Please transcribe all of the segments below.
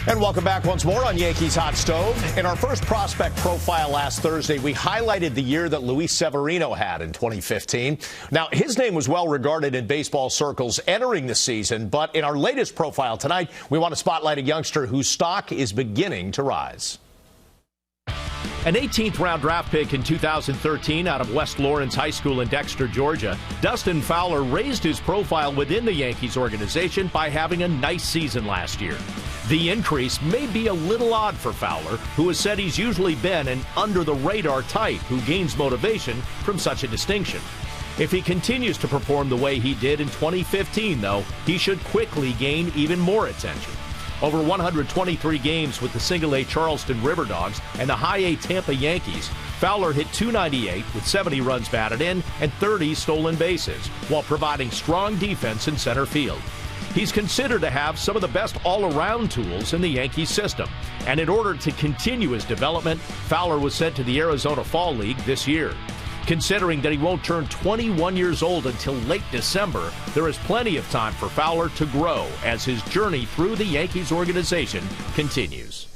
And welcome back once more on Yankees Hot Stove. In our first prospect profile last Thursday, we highlighted the year that Luis Severino had in 2015. Now, his name was well regarded in baseball circles entering the season, but in our latest profile tonight, we want to spotlight a youngster whose stock is beginning to rise. An 18th-round draft pick in 2013 out of West Lawrence High School in Dexter, Georgia, Dustin Fowler raised his profile within the Yankees organization by having a nice season last year. The increase may be a little odd for Fowler, who has said he's usually been an under-the-radar type who gains motivation from such a distinction. If he continues to perform the way he did in 2015, though, he should quickly gain even more attention. Over 123 games with the Single-A Charleston River Dogs and the High-A Tampa Yankees, Fowler hit .298 with 70 runs batted in and 30 stolen bases, while providing strong defense in center field. He's considered to have some of the best all-around tools in the Yankees system, and in order to continue his development, Fowler was sent to the Arizona Fall League this year. Considering that he won't turn 21 years old until late December, there is plenty of time for Fowler to grow as his journey through the Yankees organization continues.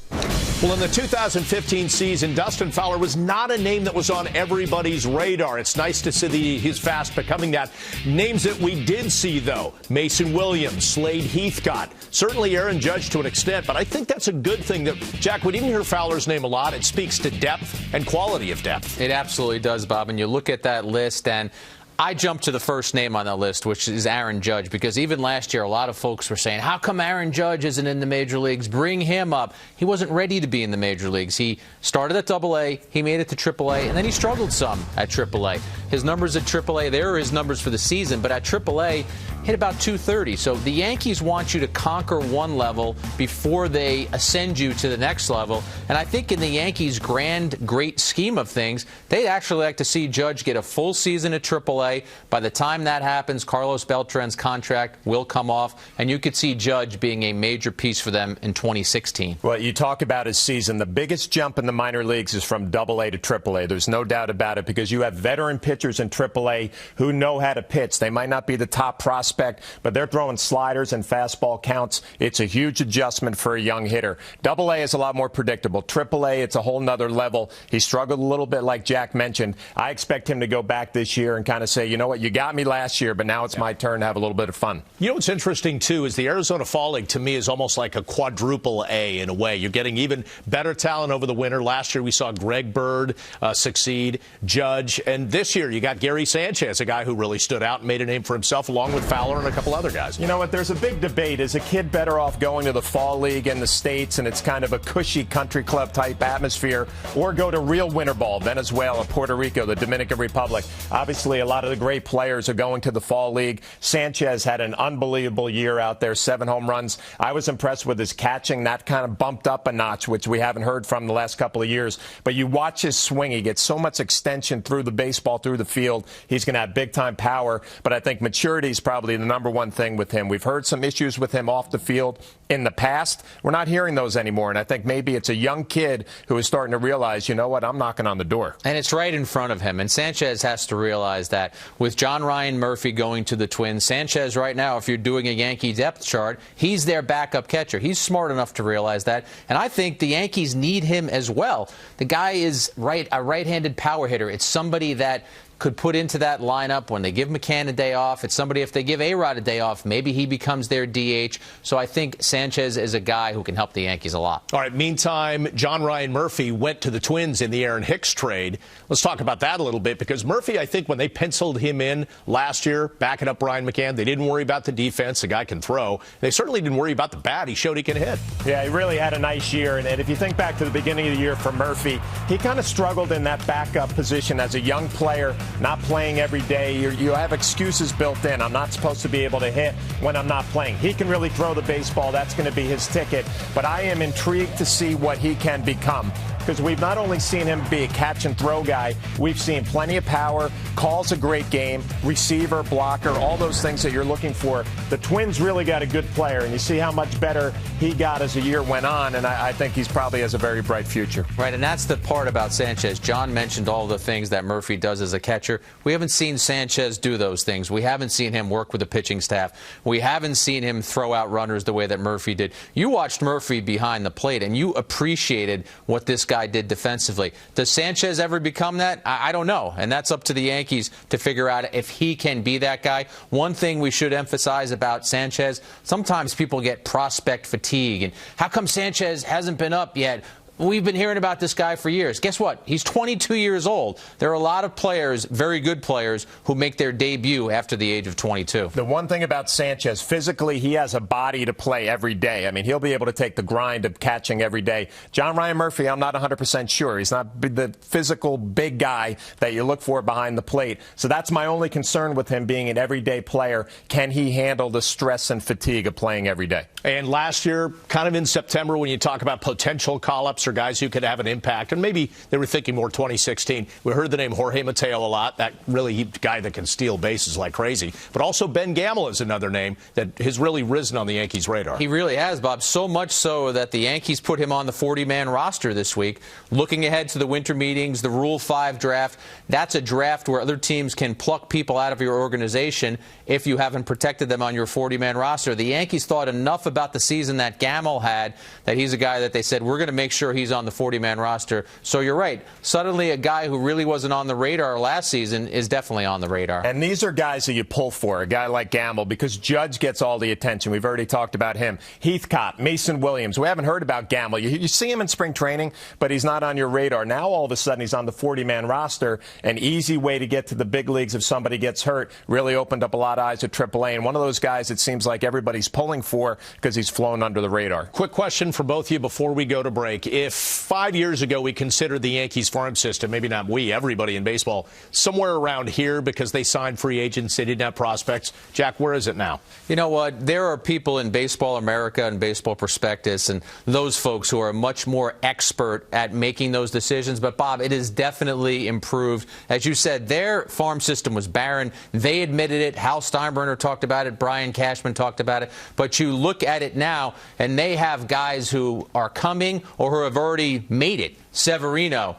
Well, in the 2015 season, Dustin Fowler was not a name that was on everybody's radar. It's nice to see his fast becoming that. Names that we did see, though, Mason Williams, Slade Heathcott, certainly Aaron Judge to an extent, but I think that's a good thing that, Jack, we didn't hear Fowler's name a lot. It speaks to depth and quality of depth. It absolutely does, Bob, and you look at that list, and I jumped to the first name on that list, which is Aaron Judge, because even last year, a lot of folks were saying, how come Aaron Judge isn't in the major leagues? Bring him up. He wasn't ready to be in the major leagues. He started at AA, he made it to AAA, and then he struggled some at AAA. His numbers at AAA, there are his numbers for the season, but at AAA, hit about .230. So the Yankees want you to conquer one level before they ascend you to the next level. And I think in the Yankees' grand, great scheme of things, they'd actually like to see Judge get a full season at AAA. By the time that happens, Carlos Beltran's contract will come off, and you could see Judge being a major piece for them in 2016. Well, you talk about his season. The biggest jump in the minor leagues is from AA to AAA. There's no doubt about it, because you have veteran pitchers in AAA who know how to pitch. They might not be the top prospect, but they're throwing sliders and fastball counts. It's a huge adjustment for a young hitter. AA is a lot more predictable. AAA, it's a whole nother level. He struggled a little bit, like Jack mentioned. I expect him to go back this year and kind of say, you know what, you got me last year, but now it's my turn to have a little bit of fun. You know what's interesting, too, is the Arizona Fall League, to me, is almost like a quadruple A in a way. You're getting even better talent over the winter. Last year we saw Greg Bird succeed, Judge, and this year you got Gary Sanchez, a guy who really stood out and made a name for himself, along with Fowler and a couple other guys. You know what, there's a big debate. Is a kid better off going to the Fall League in the States, and it's kind of a cushy country club type atmosphere, or go to real winter ball, Venezuela, Puerto Rico, the Dominican Republic? Obviously, a lot of the great players are going to the Fall League. Sanchez had an unbelievable year out there, 7 home runs. I was impressed with his catching. That kind of bumped up a notch, which we haven't heard from the last couple of years. But you watch his swing. He gets so much extension through the baseball, through the field. He's going to have big-time power. But I think maturity is probably the number one thing with him. We've heard some issues with him off the field in the past. We're not hearing those anymore. And I think maybe it's a young kid who is starting to realize, you know what, I'm knocking on the door. And it's right in front of him. And Sanchez has to realize that with John Ryan Murphy going to the Twins, Sanchez right now, if you're doing a Yankee depth chart, he's their backup catcher. He's smart enough to realize that. And I think the Yankees need him as well. The guy is a right-handed power hitter. It's somebody that could put into that lineup when they give McCann a day off. It's somebody, if they give A-Rod a day off, maybe he becomes their DH. So I think Sanchez is a guy who can help the Yankees a lot. All right, meantime, John Ryan Murphy went to the Twins in the Aaron Hicks trade. Let's talk about that a little bit, because Murphy, I think when they penciled him in last year, backing up Brian McCann, they didn't worry about the defense. The guy can throw. They certainly didn't worry about the bat. He showed he can hit. Yeah, he really had a nice year. And if you think back to the beginning of the year for Murphy, he kind of struggled in that backup position as a young player, not playing every day. You have excuses built in. I'm not supposed to be able to hit when I'm not playing. He can really throw the baseball. That's going to be his ticket. But I am intrigued to see what he can become, because we've not only seen him be a catch and throw guy, we've seen plenty of power, calls a great game, receiver, blocker, all those things that you're looking for. The Twins really got a good player, and you see how much better he got as the year went on, and I think he's probably has a very bright future. Right, and that's the part about Sanchez. John mentioned all the things that Murphy does as a catcher. catcher. We haven't seen Sanchez do those things. We haven't seen him work with the pitching staff. We haven't seen him throw out runners the way that Murphy did. You watched Murphy behind the plate, and you appreciated what this guy did defensively. Does Sanchez ever become that? I don't know, and that's up to the Yankees to figure out if he can be that guy. One thing we should emphasize about Sanchez, sometimes people get prospect fatigue, and how come Sanchez hasn't been up yet? We've been hearing about this guy for years. Guess what? He's 22 years old. There are a lot of players, very good players, who make their debut after the age of 22. The one thing about Sanchez, physically, he has a body to play every day. I mean, he'll be able to take the grind of catching every day. John Ryan Murphy, I'm not 100% sure. He's not the physical big guy that you look for behind the plate. So that's my only concern with him being an everyday player. Can he handle the stress and fatigue of playing every day? And last year, kind of in September, when you talk about potential call-ups or guys who could have an impact, and maybe they were thinking more 2016, we heard the name Jorge Mateo a lot, that really guy that can steal bases like crazy. But also Ben Gamel is another name that has really risen on the Yankees' radar. He really has, Bob, so much so that the Yankees put him on the 40-man roster this week. Looking ahead to the winter meetings, the Rule 5 draft, that's a draft where other teams can pluck people out of your organization if you haven't protected them on your 40-man roster. The Yankees thought enough about the season that Gamel had that he's a guy that they said, we're going to make sure he's on the 40-man roster. So you're right. Suddenly a guy who really wasn't on the radar last season is definitely on the radar. And these are guys that you pull for, a guy like Gamel, because Judge gets all the attention. We've already talked about him. Heathcott, Mason Williams. We haven't heard about Gamel. You see him in spring training, but he's not on your radar. Now all of a sudden he's on the 40-man roster. An easy way to get to the big leagues if somebody gets hurt. Really opened up a lot of eyes at AAA. And one of those guys it seems like everybody's pulling for because he's flown under the radar. Quick question for both of you before we go to break. If 5 years ago we considered the Yankees farm system, maybe not we, everybody in baseball, somewhere around here because they signed free agents, they didn't have prospects, Jack, where is it now? You know what? There are people in Baseball America and Baseball Prospectus and those folks who are much more expert at making those decisions. But, Bob, it has definitely improved. As you said, their farm system was barren. They admitted it. Hal Steinbrenner talked about it. Brian Cashman talked about it. But you look at it now, and they have guys who are coming or who have already made it. Severino,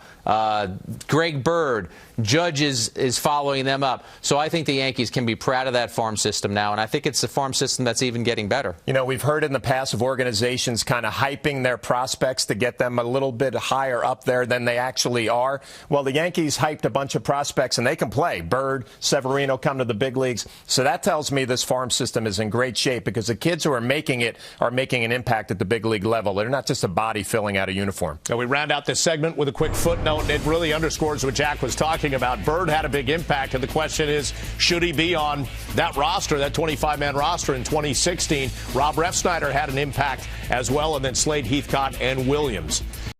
Greg Bird, Judge is following them up. So I think the Yankees can be proud of that farm system now, and I think it's a farm system that's even getting better. You know, we've heard in the past of organizations kind of hyping their prospects to get them a little bit higher up there than they actually are. Well, the Yankees hyped a bunch of prospects, and they can play. Bird, Severino come to the big leagues. So that tells me this farm system is in great shape because the kids who are making it are making an impact at the big league level. They're not just a body filling out a uniform. And we round out this segment with a quick footnote. It really underscores what Jack was talking about. Bird had a big impact, and the question is, should he be on that roster, that 25-man roster in 2016? Rob Refsnyder had an impact as well, and then Slade, Heathcott, and Williams.